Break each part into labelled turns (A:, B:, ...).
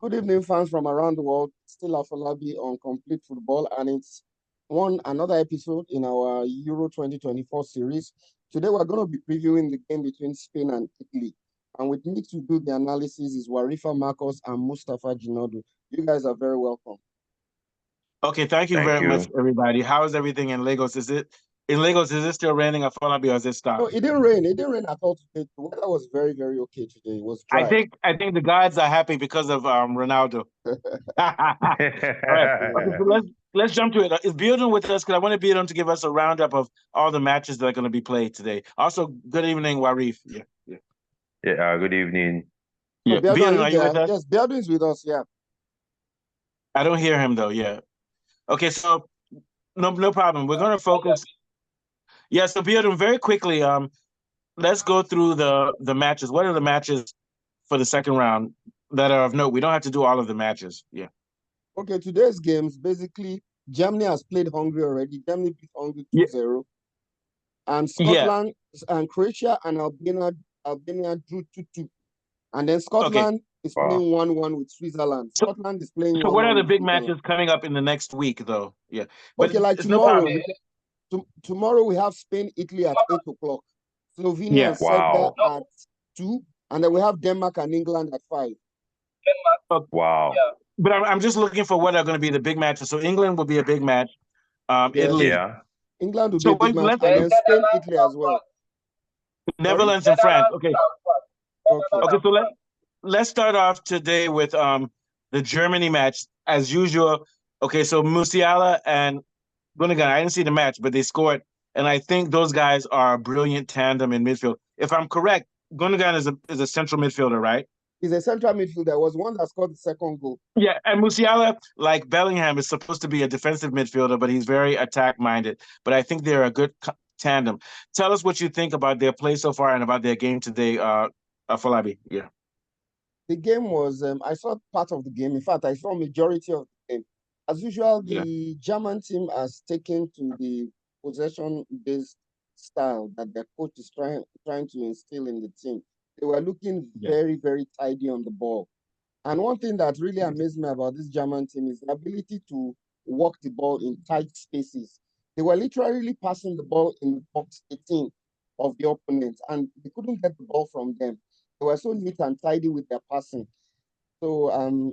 A: Good evening, fans from around the world. Still Afolabi on Complete Football, and it's another episode in our Euro 2024 series. Today, we're going to be previewing the game between Spain and Italy. And with me to do the analysis is Warifa Marcos and Mustafa Jinodu. You guys are very welcome.
B: Okay, thank you very much, everybody. How is everything in Lagos? Is it still raining at Afolabi or has it stopped?
A: No, it didn't rain. It didn't rain at all today. The weather was very, very okay today. It was dry.
B: I think the gods are happy because of Ronaldo. All right. Okay, so let's jump to it. Is Bearden with us? Because I want Bearden to give us a roundup of all the matches that are going to be played today. Also, good evening, Warif.
C: Good evening.
B: Yeah, Bearden, are you with us?
A: Yes, Bearden is with us. Yeah.
B: I don't hear him though. Yeah. Okay, so no problem. We're going to focus. Yeah, so Bearden, very quickly. Let's go through the matches. What are the matches for the second round that are of note? We don't have to do all of the matches. Yeah.
A: Okay, today's games, basically, Germany has played Hungary already. Germany beat Hungary 2-0. And Scotland and Croatia and Albania drew 2-2. And then Scotland is playing 1-1 with Switzerland. Scotland is playing 1-1.
B: So what are the big matches coming up in the next week, though? Yeah.
A: But okay, like tomorrow, tomorrow we have Spain, Italy at 8 o'clock. Slovenia and Serbia at 2. And then we have Denmark and England at 5.
C: Wow.
B: Yeah. But I'm just looking for what are going to be the big matches. So England will be a big match. Italy.
C: Yeah.
A: England will be a big match. And then Spain, Italy as well.
B: Netherlands and France. Okay. So let's start off today with the Germany match as usual. Okay, so Musiala and Gundogan, I didn't see the match, but they scored, and I think those guys are a brilliant tandem in midfield. If I'm correct, Gundogan is a central midfielder, right?
A: He's a central midfielder. Was one that scored the second goal.
B: Yeah, and Musiala, like Bellingham, is supposed to be a defensive midfielder, but he's very attack-minded. But I think they're a good tandem. Tell us what you think about their play so far and about their game today, Afolabi. Yeah.
A: The game was, I saw part of the game. In fact, I saw majority of the game. As usual, the German team has taken to the possession-based style that their coach is trying to instill in the team. They were looking very, very tidy on the ball. And one thing that really amazed me about this German team is the ability to walk the ball in tight spaces. They were literally passing the ball in box 18 of the opponent, and they couldn't get the ball from them. They were so neat and tidy with their passing. So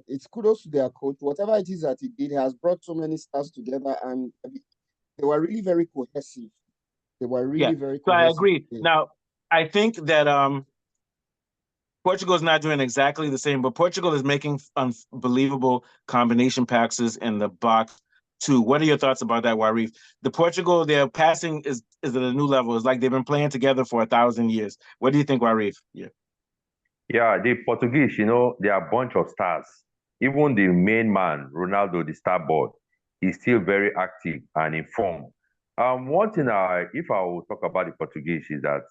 A: it's kudos to their coach. Whatever it is that he did, he has brought so many stars together, and they were really very cohesive. They were really very cohesive.
B: So I agree. Now, I think that Portugal is not doing exactly the same, but Portugal is making unbelievable combination passes in the box too. What are your thoughts about that, Warif? Portugal, their passing is at a new level. It's like they've been playing together for 1,000 years. What do you think, Warif?
C: Yeah, the Portuguese, they are a bunch of stars. Even the main man, Ronaldo, the star boy, is still very active and in form. One thing, if I will talk about the Portuguese, is that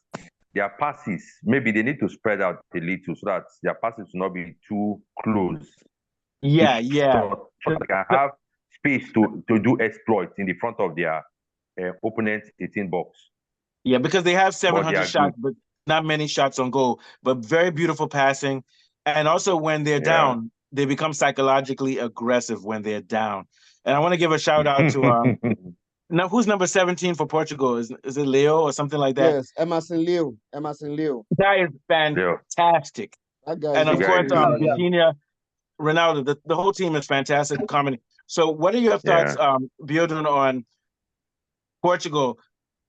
C: their passes, maybe they need to spread out a little so that their passes will not be too close.
B: Yeah.
C: So they can have space to do exploits in the front of their opponent's 18 box.
B: Yeah, because they have 700 shots, but not many shots on goal, but very beautiful passing. And also when they're down, they become psychologically aggressive when they're down. And I want to give a shout out to now who's number 17 for Portugal? Is it Leo or something like that?
A: Yes, Emerson Leo.
B: That is fantastic.
A: That guy
B: and of course, Vitinha, Ronaldo, the whole team is fantastic. So what are your thoughts, Bearden, on Portugal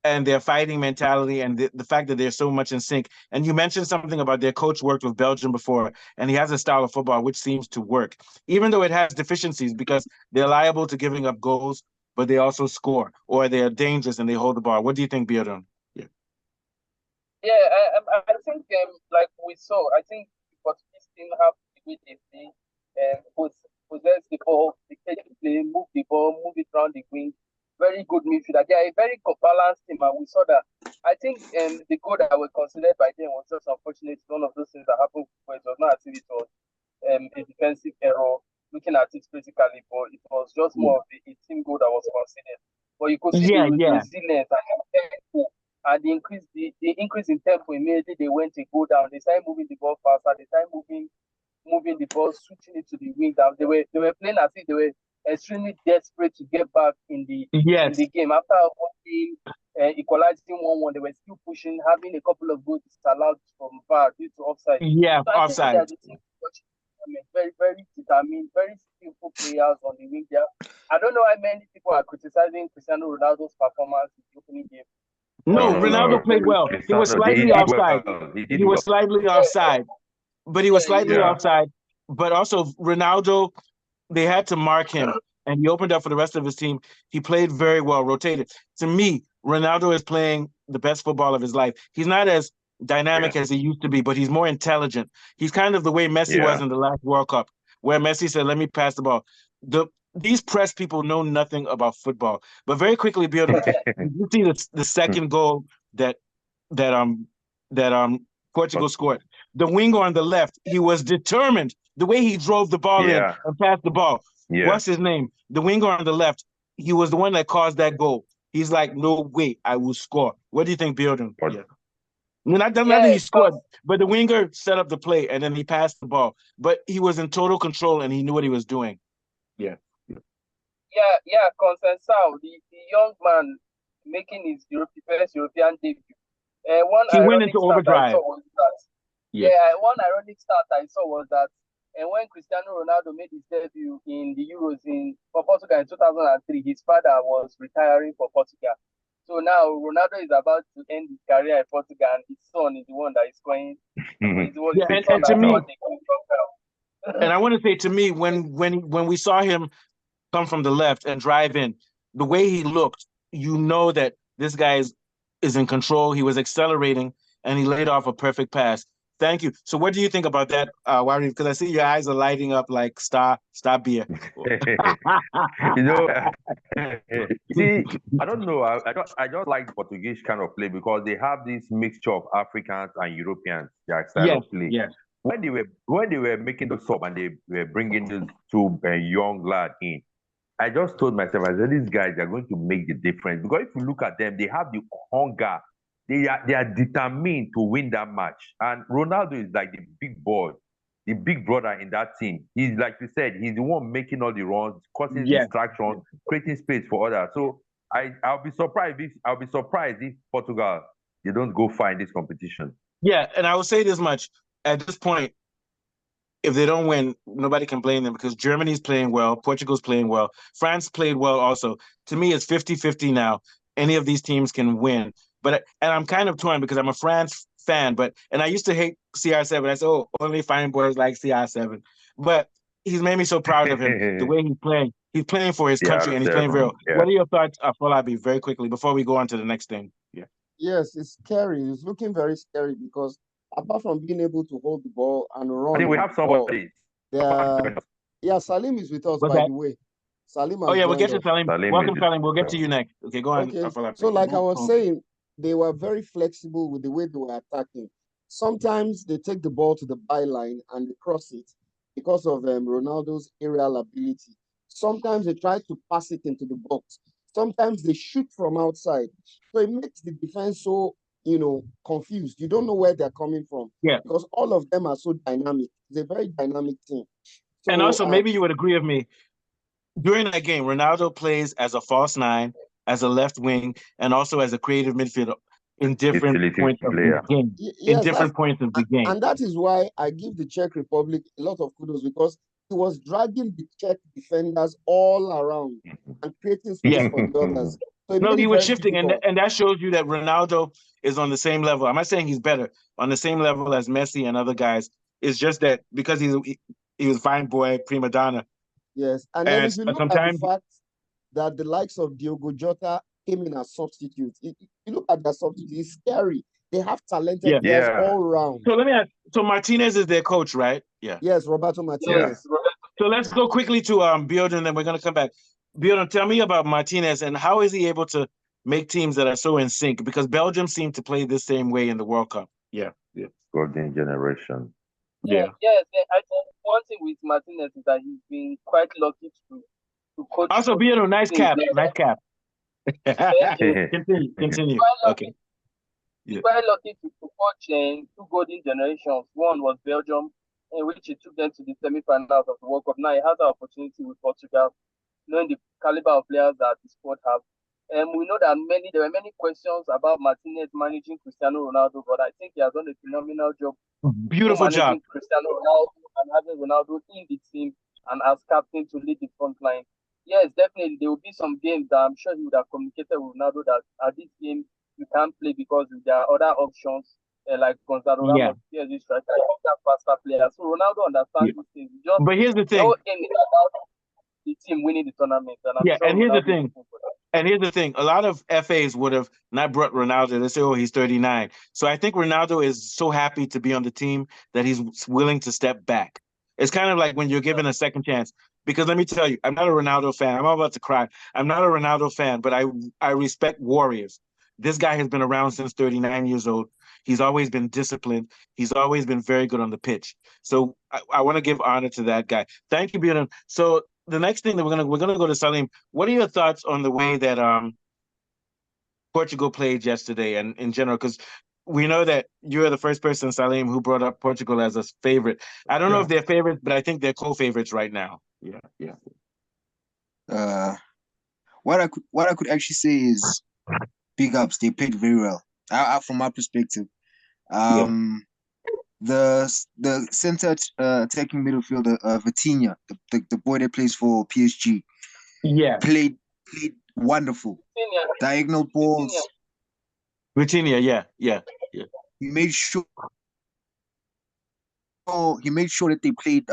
B: and their fighting mentality and the fact that they're so much in sync? And you mentioned something about their coach worked with Belgium before, and he has a style of football which seems to work, even though it has deficiencies because they're liable to giving up goals, but they also score, or they're dangerous and they hold the ball. What do you think, Bearden?
D: I think, like we saw, I think the Portuguese team have the way they play, possess the ball, they take the play, move the ball, move it around the wing. Very good midfielder. They are a very balanced team, and we saw that. I think the goal that was considered by them was just unfortunate. One of those things that happened before. It was not as if it was a defensive error, looking at it physically, but it was just more of a team goal that was considered. But you could see the resilience and tempo, and the increase in tempo. Immediately they went to go down. They started moving the ball faster. They started moving moving the ball, switching it to the wing. They were playing as if they were extremely desperate to get back in the game. After equalizing 1-1, they were still pushing, having a couple of goals allowed from VAR due to offside.
B: Yeah,
D: so
B: offside.
D: I think that very, very determined, very skillful players on the wing there. I don't know how many people are criticizing Cristiano Ronaldo's performance in the opening game.
B: No, Ronaldo played well. He was slightly offside. He was slightly offside, but he was slightly offside. But also, Ronaldo, they had to mark him, and he opened up for the rest of his team. He played very well, rotated. To me, Ronaldo is playing the best football of his life. He's not as dynamic as he used to be, but he's more intelligent. He's kind of the way Messi was in the last World Cup, where Messi said, "Let me pass the ball." These press people know nothing about football, but very quickly, you see the second goal that Portugal scored. The winger on the left, he was determined. The way he drove the ball in and passed the ball. What's his name? The winger on the left, he was the one that caused that goal. He's like, no way, I will score. What do you think, Bjorn? Not that he scored, but the winger set up the play and then he passed the ball. But he was in total control and he knew what he was doing.
D: Consensao, the young man making his first European debut.
B: He went into overdrive.
D: One ironic start I saw was that when Cristiano Ronaldo made his debut in the Euros for Portugal in 2003, his father was retiring for Portugal. So now Ronaldo is about to end his career in Portugal, and his son is the one that is going.
B: And to me, and I want to say to me, when we saw him come from the left and drive in, the way he looked, you know that this guy is in control. He was accelerating, and he laid off a perfect pass. Thank you. So what do you think about that, Wari? Because I see your eyes are lighting up like star beer.
C: See, I don't know. I just like Portuguese kind of play because they have this mixture of Africans and Europeans. Their style of play.
B: Yes.
C: When they were making the sub and they were bringing these two young lads in, I just told myself, I said, these guys are going to make the difference because if you look at them, they have the hunger. They are determined to win that match. And Ronaldo is like the big boy, the big brother in that team. He's like you said, he's the one making all the runs, causing distraction, creating space for others. So I'll be surprised if Portugal they don't go far in this competition.
B: Yeah, and I will say this much. At this point, if they don't win, nobody can blame them because Germany's playing well, Portugal's playing well, France played well also. To me, it's 50-50 now. Any of these teams can win. And I'm kind of torn because I'm a France fan, and I used to hate CR7. I said, oh, only fine boys like CR7. But he's made me so proud of him, the way he's playing. He's playing for his country, and he's playing real. Yeah. What are your thoughts, Folabi, very quickly, before we go on to the next thing? Yeah.
A: Yes, it's scary. It's looking very scary because apart from being able to hold the ball and run.
C: I think we have somebody.
A: Salim is with us, by the way. Salim.
B: We'll get to Salim. Welcome, Salim. We'll get to you next. Okay, go on.
A: Okay. So like I was saying, they were very flexible with the way they were attacking. Sometimes they take the ball to the byline and they cross it because of Ronaldo's aerial ability. Sometimes they try to pass it into the box. Sometimes they shoot from outside. So it makes the defense so, confused. You don't know where they're coming from.
B: Yeah.
A: Because all of them are so dynamic. It's a very dynamic team. So,
B: and also, maybe you would agree with me. During that game, Ronaldo plays as a false nine, as a left wing, and also as a creative midfielder in different points of the game. Points of the game.
A: And that is why I give the Czech Republic a lot of kudos because he was dragging the Czech defenders all around and creating space for the others. So
B: he was shifting, and that shows you that Ronaldo is on the same level. I'm not saying he's better, on the same level as Messi and other guys. It's just that because he was a fine boy, prima donna.
A: Yes, and then if you look at the fact that the likes of Diogo Jota came in as substitutes, if you look at their substitutes, it's scary. They have talented players all around.
B: So let me ask, so Martinez is their coach, right? Yeah.
A: Yes, Roberto Martinez.
B: Yeah. So let's go quickly to Bjorn, and then we're going to come back. Bjorn, tell me about Martinez and how is he able to make teams that are so in sync? Because Belgium seemed to play the same way in the World Cup. Yeah.
C: Golden generation.
D: Yes. I think one thing with Martinez is that he's been quite lucky to coach.
B: Also, Bjorn, nice cap. Continue. Okay.
D: He's quite lucky to coach two golden generations. One was Belgium, in which he took them to the semi-finals of the World Cup. Now he has an opportunity with Portugal, knowing the caliber of players that the squad have. We know that there were many questions about Martinez managing Cristiano Ronaldo, but I think he has done a phenomenal job.
B: Beautiful job.
D: Cristiano Ronaldo and having Ronaldo in the team and as captain to lead the front line. Yes, definitely there will be some games that I'm sure he would have communicated with Ronaldo that at this game you can't play because there are other options like Gonzalo Ramos, PSG striker, that faster player. So Ronaldo understands these things.
B: But here's the thing.
D: The whole game is about the team winning the tournament, and I'm sure
B: and here's
D: Ronaldo
B: the thing. And here's the thing. A lot of FAs would have not brought Ronaldo. They say, oh, he's 39. So I think Ronaldo is so happy to be on the team that he's willing to step back. It's kind of like when you're given a second chance. Because let me tell you, I'm not a Ronaldo fan. I'm about to cry. I'm not a Ronaldo fan, but I respect warriors. This guy has been around since 39 years old. He's always been disciplined. He's always been very good on the pitch. So I want to give honor to that guy. Thank you, Bjorn. So the next thing that we're gonna go to Salim. What are your thoughts on the way that Portugal played yesterday and in general? Because we know that you're the first person, Salim, who brought up Portugal as a favorite. I don't know if they're favorites, but I think they're co-favorites right now. Yeah.
E: What I could actually say is big ups. They played very well. From my perspective. The center attacking midfielder Vitinha, the boy that plays for PSG, played wonderful. Diagonal balls.
B: Vitinha, yeah.
E: He made sure that they played.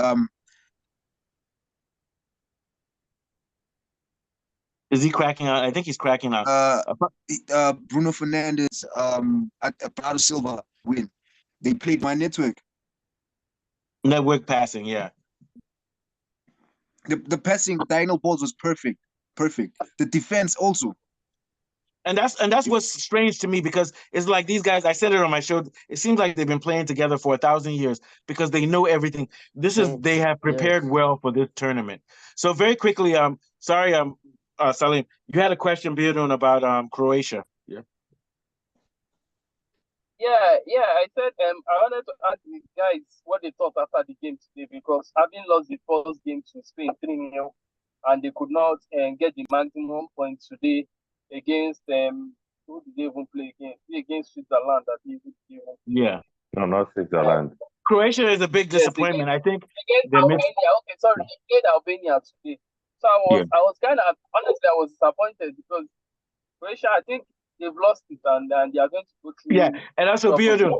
B: Is he cracking out? I think he's cracking out.
E: Bruno Fernandes, Bernardo Silva win. They played my network
B: Network passing, yeah.
E: The passing, diagonal balls was perfect. The defense also.
B: And that's what's strange to me, because it's like these guys, I said it on my show, it seems like they've been playing together for 1,000 years because they know everything. They have prepared well for this tournament. So very quickly, sorry, Salim, you had a question, Bjorn, about Croatia.
D: Yeah. I said I wanted to ask the guys what they thought after the game today, because having lost the first game to Spain 3-0, and they could not get the maximum points today against who did they even play against? Against Switzerland, that
B: Yeah.
C: No, not Switzerland.
B: Croatia is a big disappointment. I think
D: against Albania. Okay, sorry, they played Albania today. So I was kind of honestly I was disappointed because Croatia, I think they've lost it and they are going to go through.
B: Yeah, and also Bjorn,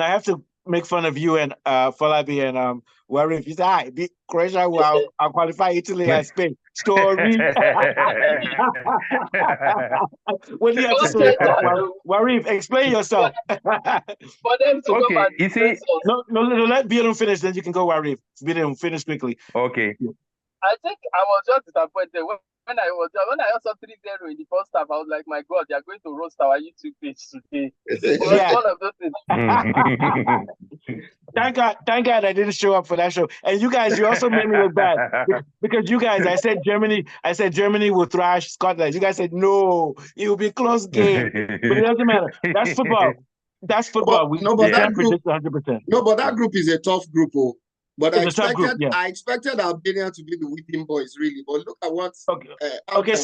B: I have to make fun of you and Falabi and Warif. You say, Croatia will qualify Italy and Spain. Story. What do you have to say? Warif, explain yourself.
C: Okay, you see.
B: No, let Bjorn finish, then you can go, Warif. Bjorn, finish quickly.
C: Okay.
D: I think I was just disappointed when I saw 3-0 in the first half. I was like, my God, they are going to roast our YouTube page today.
B: Yeah.
D: One of those things.
B: Thank God I didn't show up for that show. And you guys, you also made me look bad because you guys, I said Germany will thrash Scotland. You guys said no, it will be a close game, but it doesn't matter. That's football. That's football. We can't predict 100%.
A: No, but that group is a tough group. But I expected Albania to be the whipping boys, really. But look at what.
B: Okay.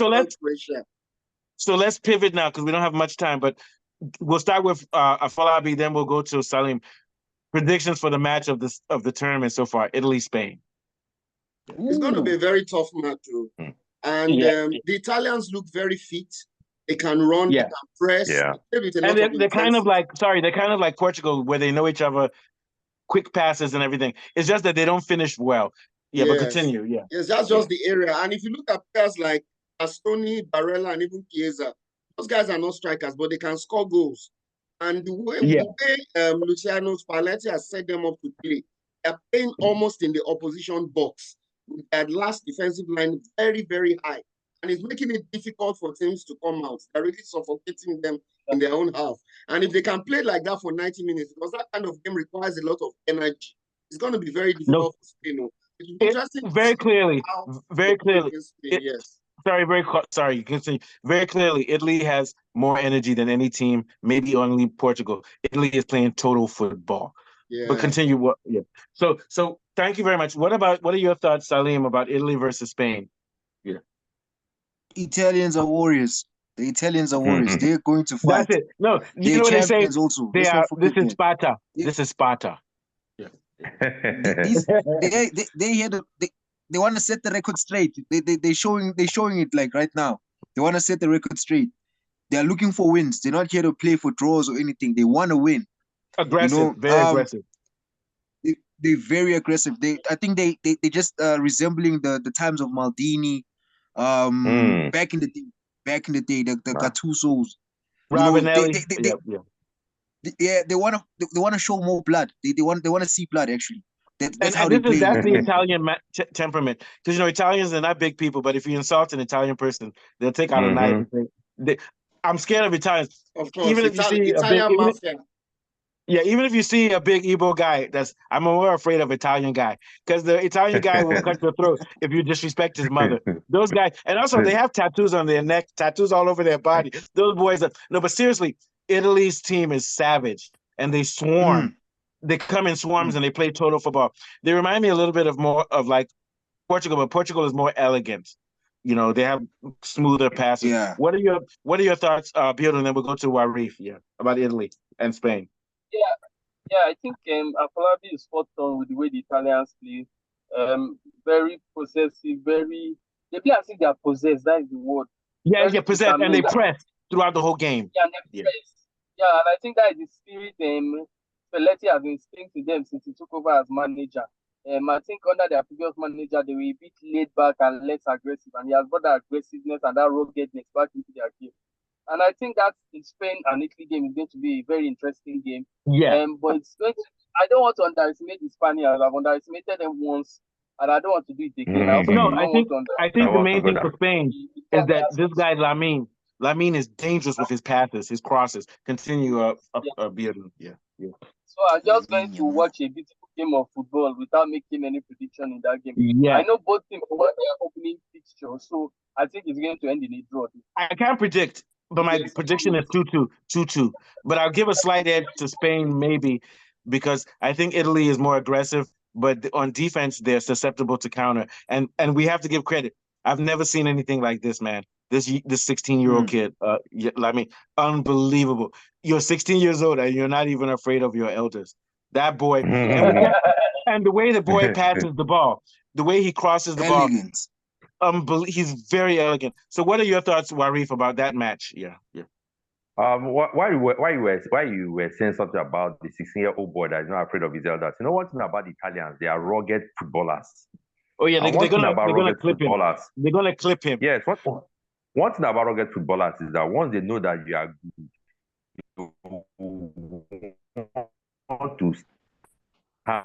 B: So let's pivot now because we don't have much time. But we'll start with Afolabi, then we'll go to Salim. Predictions for the match of the tournament so far: Italy, Spain.
A: It's going to be a very tough match, too. And the Italians look very fit. They can run, they can press.
C: Yeah.
B: And they're kind of like Portugal, where they know each other. Quick passes and everything. It's just that they don't finish well. But continue.
A: Yes, that's just the area. And if you look at players like Bastoni, Barella, and even Chiesa, those guys are not strikers, but they can score goals. And the way Luciano Spalletti has set them up to play, they're playing almost in the opposition box with that last defensive line very, very high. And it's making it difficult for teams to come out. They're really suffocating them in their own half. And if they can play like that for 90 minutes, because that kind of game requires a lot of energy, it's going to be very difficult for Spain. It's interesting.
B: Very clearly.
A: Yes.
B: Sorry, you can see very clearly Italy has more energy than any team, maybe only Portugal. Italy is playing total football. But continue. What? Yeah. So thank you very much. What are your thoughts, Salim, about Italy versus Spain? Yeah.
E: Italians are warriors. The Italians are warriors. They're going to fight.
B: That's it. No, you
E: They're
B: know what they say?
E: champions also.
B: They
E: Let's
B: are.
E: not
B: This
E: forget
B: is
E: that.
B: Sparta. This is Sparta. Yeah.
E: They here they want to set the record straight. They're showing it like right now. They want to set the record straight. They are looking for wins. They're not here to play for draws or anything. They want to win.
B: Aggressive, very aggressive.
E: They're very aggressive. I think they just resembling the times of Maldini, back in the day. The Gattusos.
B: Ravanelli.
E: They want to show more blood. They want to see blood actually. That's how
B: they
E: play.
B: That's the Italian temperament. Because Italians are not big people, but if you insult an Italian person, they'll take out a knife. I'm scared of Italians.
A: Of course,
B: even if you see
A: Italian mafia.
B: Even if you see a big Igbo guy, I'm more afraid of Italian guy because the Italian guy will cut your throat if you disrespect his mother. Those guys, and also they have tattoos on their neck, tattoos all over their body. Those boys but seriously, Italy's team is savage and they swarm. They come in swarms and they play total football. They remind me a little bit more of like Portugal, but Portugal is more elegant. They have smoother passes.
E: Yeah.
B: What are your thoughts, Bill? And then we'll go to Warif, about Italy and Spain.
D: I think Afolabi is spot on with the way the Italians play. Very possessive, they play as if they are possessed. That is the word.
B: Possessed, and they press throughout the whole game.
D: And they press. And I think that is the spirit Spalletti has instilled to them since he took over as manager. I think under their previous manager, they were a bit laid back and less aggressive, and he has brought that aggressiveness and that ruggedness back into their game. And I think that in Spain and Italy game is going to be a very interesting game.
B: Yeah.
D: But it's going to, I don't want to underestimate the Spaniards. I've underestimated them once, and I don't want to do it again.
B: I think the main thing for Spain is that this guy Lamine is dangerous with his passes, his crosses. Continue, Bearden. Yeah.
D: So I'm just going to watch a beautiful game of football without making any prediction in that game.
B: Yeah.
D: I know both teams want their opening fixture, so I think it's going to end in a draw.
B: I can't predict, but my prediction is 2-2. But I'll give a slight edge to Spain, maybe, because I think Italy is more aggressive, but on defense, they're susceptible to counter. And we have to give credit. I've never seen anything like this, man. This 16-year-old kid, unbelievable. You're 16 years old and you're not even afraid of your elders. That boy, and the way the boy passes the ball, the way he crosses the ball, he's very elegant. So, what are your thoughts, Warif, about that match? Yeah.
C: Why you were saying something about the 16-year-old boy that is not afraid of his elders? You know one thing about the Italians? They are rugged footballers.
B: Oh yeah, they're gonna clip him. They're gonna clip him.
C: Yes. One thing about rugged footballers is that once they know that you are good, you want to have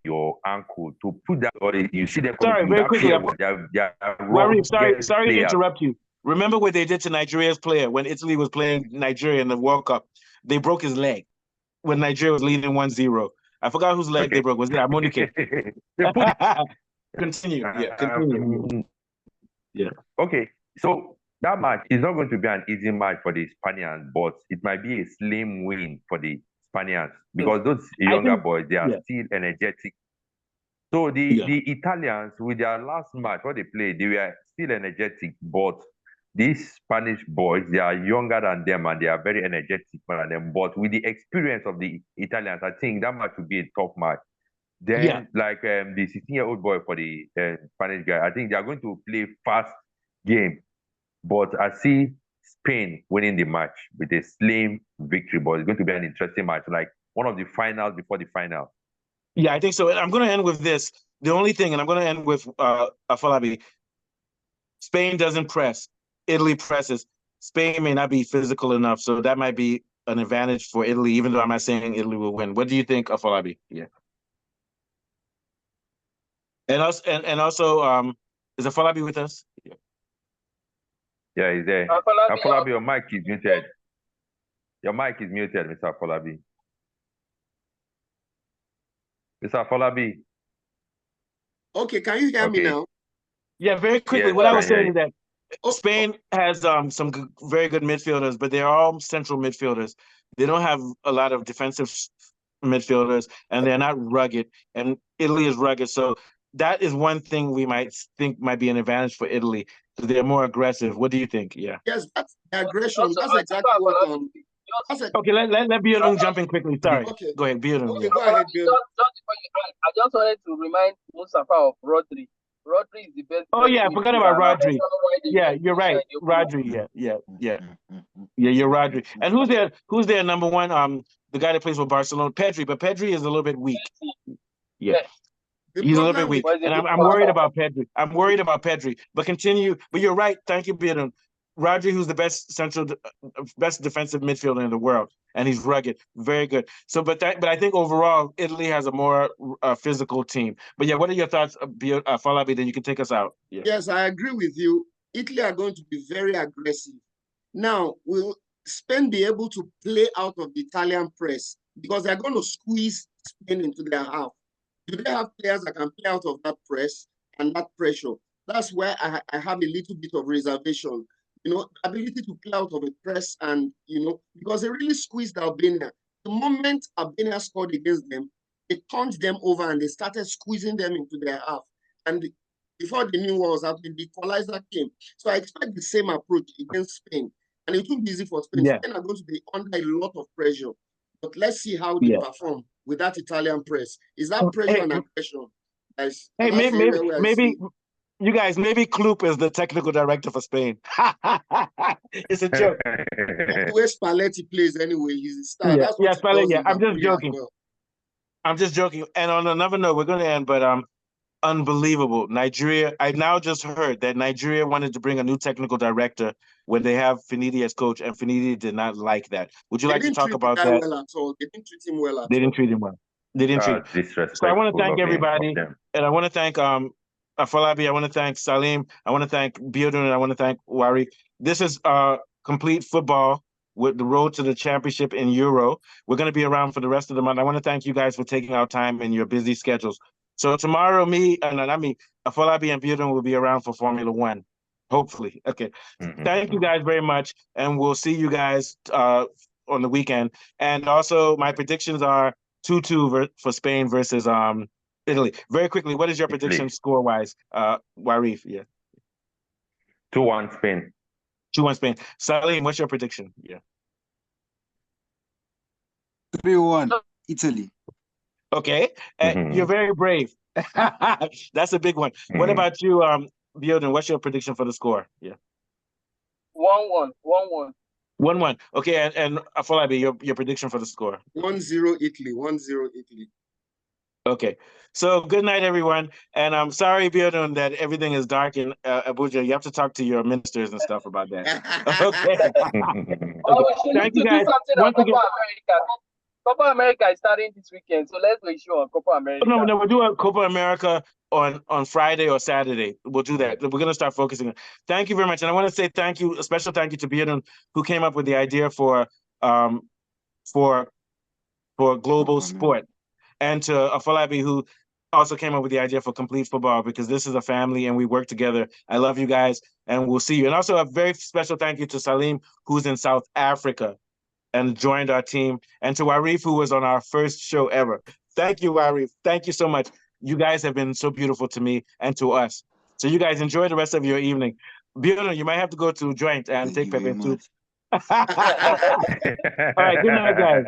C: your ankle to put that, or you see them.
B: Sorry, very quickly. Sorry to interrupt you. Remember what they did to Nigeria's player when Italy was playing Nigeria in the World Cup? They broke his leg when Nigeria was leading 1-0. I forgot whose leg they broke. Was it Amunike? Continue.
C: Okay, so that match is not going to be an easy match for the Spaniards, but it might be a slim win for the Spaniards because those younger boys, they are still energetic. So the Italians, with their last match, what they played, they were still energetic, but these Spanish boys, they are younger than them and they are very energetic than them. But with the experience of the Italians, I think that match will be a tough match. Then, the 16-year-old boy for the Spanish guy, I think they are going to play fast game. But I see Spain winning the match with a slim victory. But it's going to be an interesting match, like one of the finals before the final.
B: Yeah, I think so. I'm going to end with this. The only thing, and I'm going to end with Afolabi. Spain doesn't press. Italy presses. Spain may not be physical enough, so that might be an advantage for Italy, even though I'm not saying Italy will win. What do you think, Afolabi? Yeah. And also, is Afolabi with us?
C: Yeah, he's there. Afolabi, your mic is muted. Your mic is muted, Mr. Afolabi. Mr. Afolabi.
A: Okay, can you hear me now?
B: Yeah, very quickly. What I was saying is that Spain has some very good midfielders, but they're all central midfielders. They don't have a lot of defensive midfielders, and they're not rugged. And Italy is rugged, so that is one thing we might think might be an advantage for Italy because they're more aggressive. What do you think? Yeah.
A: Yes, that's the aggression. That's exactly what
B: Okay, let Biodun jump in quickly. Sorry.
A: Okay.
B: Go ahead, Biodun.
A: Okay, go ahead, Biodun.
D: I just wanted to remind Mustafa of Rodri. Rodri is the best.
B: Oh yeah, I forgot about Rodri. Yeah, you're right. Rodri. Yeah. You're Rodri. And who's their number one? The guy that plays for Barcelona, Pedri. But Pedri is a little bit weak. Yeah. He's a little bit weak, and I'm worried about Pedri. I'm worried about Pedri. But continue. But you're right. Thank you, Biodun. Rodri, who's the best defensive midfielder in the world, and he's rugged, very good. So, but I think overall, Italy has a more physical team. But yeah, what are your thoughts, Falabi? Then you can take us out. Yeah.
A: Yes, I agree with you. Italy are going to be very aggressive. Now, will Spain be able to play out of the Italian press because they're going to squeeze Spain into their half? Do they have players that can play out of that press and that pressure? That's where I have a little bit of reservation. Ability to play out of a press and, because they really squeezed Albania. The moment Albania scored against them, they turned them over and they started squeezing them into their half. And before they knew what was happening, the equalizer came. So I expect the same approach against Spain. And it won't be easy for Spain.
B: Yeah.
A: Spain are going to be under a lot of pressure. But let's see how they perform with that Italian press. Is that pressure and aggression? Guys,
B: hey, maybe you guys, maybe Kloop is the technical director for Spain. It's a joke.
A: The way Spalletti plays anyway, he's a star.
B: Yeah, Spalletti. I'm just joking. Well. I'm just joking. And on another note, we're going to end, but unbelievable. Nigeria, I now just heard that Nigeria wanted to bring a new technical director when they have Finidi as coach, and Finidi did not like that. Would you like to talk about that?
A: Well at all. They didn't treat him well at all.
B: They didn't treat him well. They didn't treat him. So I want to thank everybody, and I want to thank Afolabi, I want to thank Salim, I want to thank Biodun, and I want to thank Wari. This is complete football with the road to the championship in Euro. We're going to be around for the rest of the month. I want to thank you guys for taking out time in your busy schedules. So tomorrow, Afolabi and Biodun will be around for Formula One, hopefully. Okay. Thank you guys very much, and we'll see you guys on the weekend. And also, my predictions are 2-2 for Spain versus Italy. Very quickly, what is your prediction score-wise, Warif? Yeah.
C: 2-1 Spain.
B: 2-1 Spain. Salim, what's your prediction? Yeah.
E: 3-1 Italy.
B: Okay. You're very brave. That's a big one. What about you, Biodun? What's your prediction for the score? Yeah.
D: 1-1.
B: 1-1. Okay, and Afolabi, your prediction for the score?
A: 1-0 Italy. 1-0 Italy.
B: Okay, so good night, everyone. And I'm sorry, Biodun, that everything is dark in Abuja. You have to talk to your ministers and stuff about that. Okay. Thank you, guys. Once again,
D: Copa America is starting this weekend, so let's make sure on Copa America.
B: No, we're doing Copa America on Friday or Saturday. We'll do that. We're going to start focusing. Thank you very much. And I want to say thank you, a special thank you to Biodun, who came up with the idea for global sport. And to Afolabi, who also came up with the idea for complete football, because this is a family and we work together. I love you guys, and we'll see you. And also a very special thank you to Salim, who's in South Africa and joined our team, and to Warif, who was on our first show ever. Thank you, Warif. Thank you so much. You guys have been so beautiful to me and to us. So you guys enjoy the rest of your evening. Biodun, you might have to go to Joint and take Pepe too. All right, good night, guys.